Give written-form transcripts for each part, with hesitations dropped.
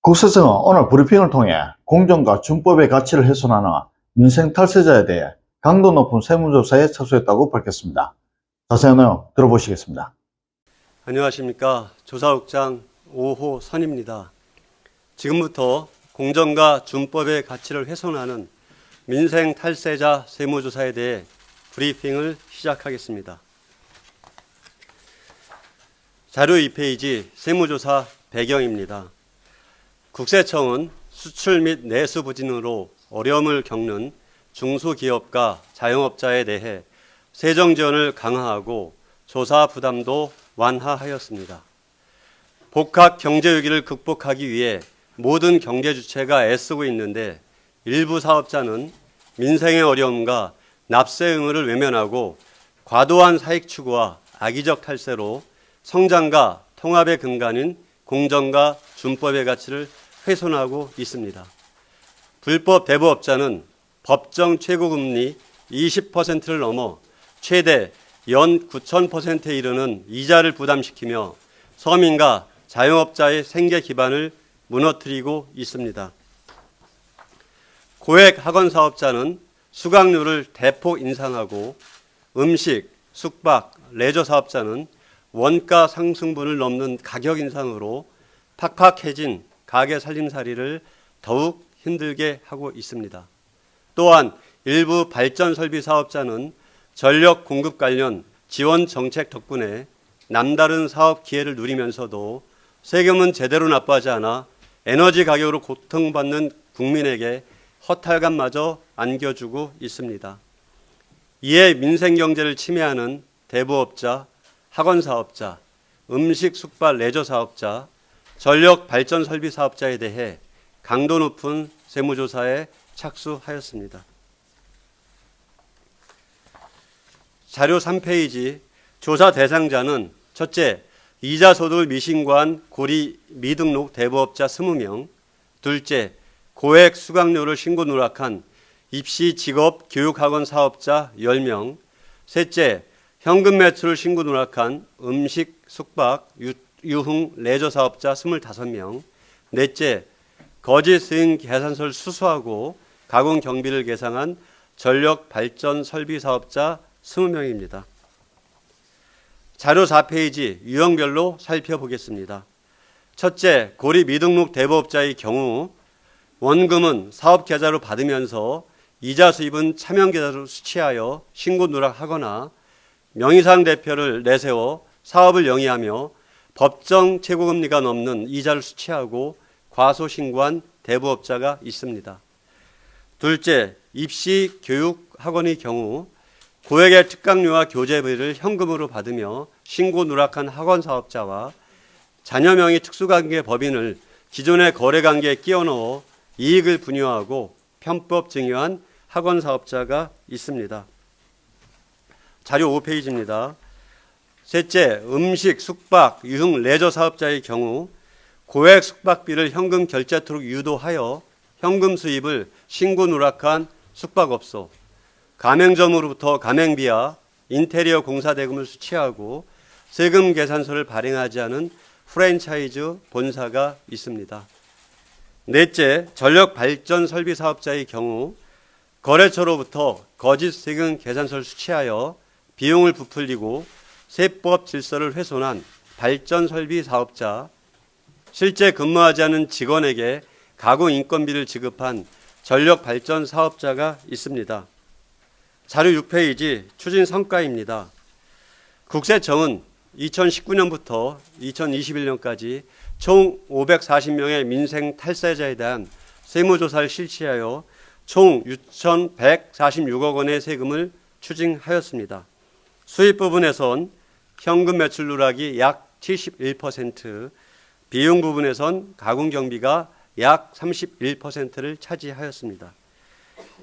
국세청은 오늘 브리핑을 통해 공정과 준법의 가치를 훼손하는 민생 탈세자에 대해 강도 높은 세무조사에 착수했다고 밝혔습니다. 자세한 내용 들어보시겠습니다. 안녕하십니까. 조사국장 오호선입니다. 지금부터 공정과 준법의 가치를 훼손하는 민생 탈세자 세무조사에 대해 브리핑을 시작하겠습니다. 자료 2페이지 세무조사 배경입니다. 국세청은 수출 및 내수 부진으로 어려움을 겪는 중소기업과 자영업자에 대해 세정 지원을 강화하고 조사 부담도 완화하였습니다. 복합 경제 위기를 극복하기 위해 모든 경제 주체가 애쓰고 있는데 일부 사업자는 민생의 어려움과 납세 의무를 외면하고 과도한 사익 추구와 악의적 탈세로 성장과 통합의 근간인 공정과 준법의 가치를 훼손하고 있습니다. 불법 대부업자는 법정 최고금리 20%를 넘어 최대 연 9,000%에 이르는 이자를 부담시키며 서민과 자영업자의 생계 기반을 무너뜨리고 있습니다. 고액 학원 사업자는 수강료를 대폭 인상하고 음식, 숙박, 레저 사업자는 원가 상승분을 넘는 가격 인상으로 팍팍해진 가게 살림살이를 더욱 힘들게 하고 있습니다. 또한 일부 발전 설비 사업자는 전력 공급 관련 지원 정책 덕분에 남다른 사업 기회를 누리면서도 세금은 제대로 납부하지 않아 에너지 가격으로 고통받는 국민에게 허탈감마저 안겨주고 있습니다. 이에 민생 경제를 침해하는 대부업자, 학원 사업자, 음식 숙박 레저 사업자, 전력 발전 설비 사업자에 대해 강도 높은 세무조사에 착수하였습니다. 자료 3페이지 조사 대상자는 첫째, 이자 소득을 미신고한 고리 미등록 대부업자 20명, 둘째, 고액 수강료를 신고 누락한 입시 직업 교육학원 사업자 10명, 셋째, 현금 매출을 신고 누락한 음식 숙박 유흥 레저 사업자 25명, 넷째, 거짓 승인 계산서를 수수하고 가공 경비를 계상한 전력 발전 설비 사업자 20명입니다. 자료 4페이지 유형별로 살펴보겠습니다. 첫째, 고리 미등록 대부업자의 경우 원금은 사업 계좌로 받으면서 이자 수입은 차명 계좌로 수취하여 신고 누락하거나 명의상 대표를 내세워 사업을 영위하며 법정 최고금리가 넘는 이자를 수취하고 과소신고한 대부업자가 있습니다. 둘째, 입시 교육 학원의 경우 고액의 특강료와 교재비를 현금으로 받으며 신고 누락한 학원 사업자와 자녀명의 특수관계 법인을 기존의 거래관계에 끼워 넣어 이익을 분유하고 편법 증여한 학원 사업자가 있습니다. 자료 5페이지입니다. 셋째, 음식, 숙박, 유흥, 레저 사업자의 경우 고액 숙박비를 현금 결제토록 유도하여 현금 수입을 신고 누락한 숙박업소, 가맹점으로부터 가맹비와 인테리어 공사 대금을 수취하고 세금 계산서를 발행하지 않은 프랜차이즈 본사가 있습니다. 넷째, 전력 발전 설비 사업자의 경우 거래처로부터 거짓 세금 계산서를 수취하여 비용을 부풀리고 세법 질서를 훼손한 발전 설비 사업자, 실제 근무하지 않은 직원에게 가공 인건비를 지급한 전력 발전 사업자가 있습니다. 자료 6페이지 추진 성과입니다. 국세청은 2019년부터 2021년까지 총 540명의 민생 탈세자에 대한 세무조사를 실시하여 총 6,146억 원의 세금을 추징하였습니다. 수입 부분에선 현금 매출 누락이 약 71%, 비용 부분에선 가공 경비가 약 31%를 차지하였습니다.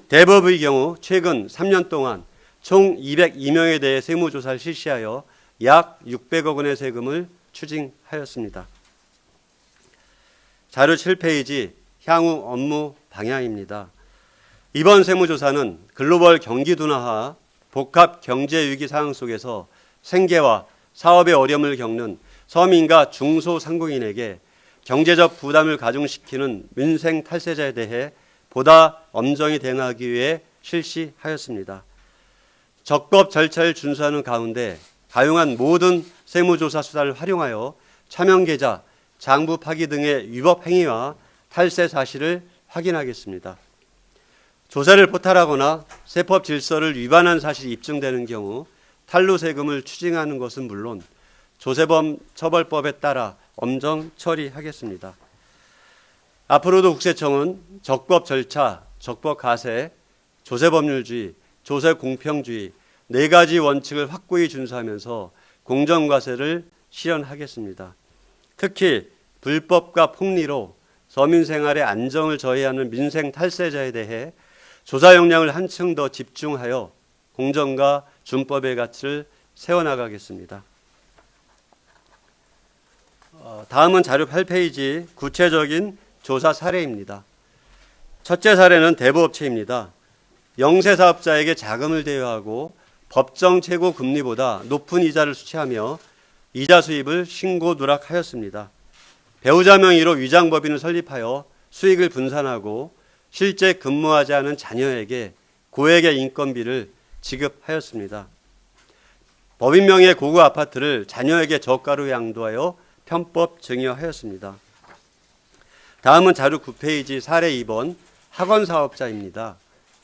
대법의 경우 최근 3년 동안 총 202명에 대해 세무조사를 실시하여 약 600억 원의 세금을 추징하였습니다. 자료 7페이지 향후 업무 방향입니다. 이번 세무조사는 글로벌 경기 둔화와 복합 경제 위기 상황 속에서 생계와 사업의 어려움을 겪는 서민과 중소상공인에게 경제적 부담을 가중시키는 민생 탈세자에 대해 보다 엄정히 대응하기 위해 실시하였습니다. 적법 절차를 준수하는 가운데 가용한 모든 세무조사 수단을 활용하여 차명계좌, 장부 파기 등의 위법 행위와 탈세 사실을 확인하겠습니다. 조사를 포탈하거나 세법 질서를 위반한 사실이 입증되는 경우 탈루 세금을 추징하는 것은 물론 조세범 처벌법에 따라 엄정 처리하겠습니다. 앞으로도 국세청은 적법 절차, 적법 가세, 조세법률주의, 조세공평주의 4가지 원칙을 확고히 준수하면서 공정과세를 실현하겠습니다. 특히 불법과 폭리로 서민 생활의 안정을 저해하는 민생 탈세자에 대해 조사 역량을 한층 더 집중하여 공정과 준법의 가치를 세워나가겠습니다. 다음은 자료 8페이지 구체적인 조사 사례입니다. 첫째 사례는 대부업체입니다. 영세사업자에게 자금을 대여하고 법정 최고 금리보다 높은 이자를 수취하며 이자 수입을 신고 누락하였습니다. 배우자 명의로 위장법인을 설립하여 수익을 분산하고 실제 근무하지 않은 자녀에게 고액의 인건비를 지급하였습니다. 법인 명의의 고급 아파트를 자녀에게 저가로 양도하여 편법 증여하였습니다. 다음은 자료 9페이지 사례 2번 학원 사업자입니다.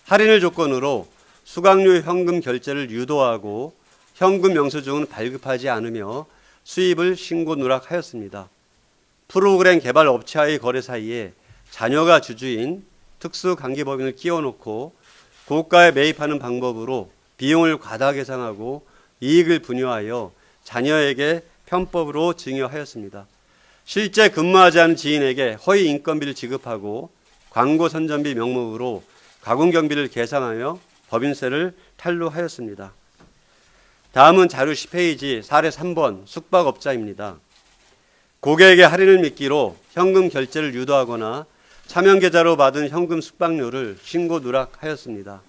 할인을 조건으로 수강료 현금 결제를 유도하고 현금 영수증은 발급하지 않으며 수입을 신고 누락하였습니다. 프로그램 개발 업체와의 거래 사이에 자녀가 주주인 특수관계법인을 끼워놓고 고가에 매입하는 방법으로 비용을 과다 계상하고 이익을 분유하여 자녀에게 편법으로 증여하였습니다. 실제 근무하지 않은 지인에게 허위 인건비를 지급하고 광고 선전비 명목으로 가공경비를 계상하며 법인세를 탈루하였습니다. 다음은 자료 10페이지 사례 3번 숙박업자입니다. 고객에게 할인을 미끼로 현금 결제를 유도하거나 차명계좌로 받은 현금 숙박료를 신고 누락하였습니다.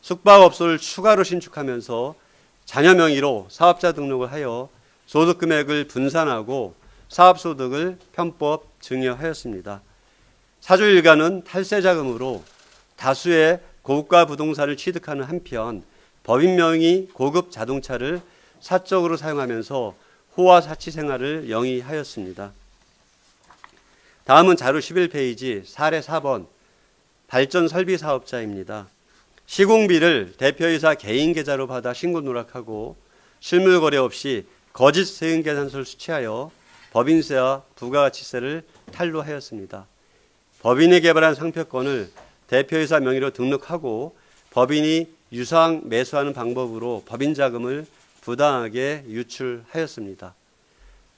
숙박업소를 추가로 신축하면서 자녀 명의로 사업자 등록을 하여 소득금액을 분산하고 사업소득을 편법 증여하였습니다. 사주 일가는 탈세자금으로 다수의 고가 부동산을 취득하는 한편 법인 명의 고급 자동차를 사적으로 사용하면서 호화 사치 생활을 영위하였습니다. 다음은 자료 11페이지 사례 4번 발전 설비 사업자입니다. 시공비를 대표이사 개인 계좌로 받아 신고 누락하고 실물 거래 없이 거짓 세금 계산서를 수취하여 법인세와 부가가치세를 탈루하였습니다. 법인이 개발한 상표권을 대표이사 명의로 등록하고 법인이 유상 매수하는 방법으로 법인 자금을 부당하게 유출하였습니다.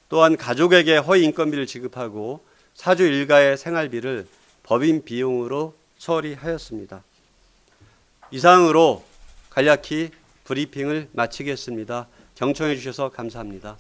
또한 가족에게 허위 인건비를 지급하고 사주 일가의 생활비를 법인 비용으로 처리하였습니다. 이상으로 간략히 브리핑을 마치겠습니다. 경청해 주셔서 감사합니다.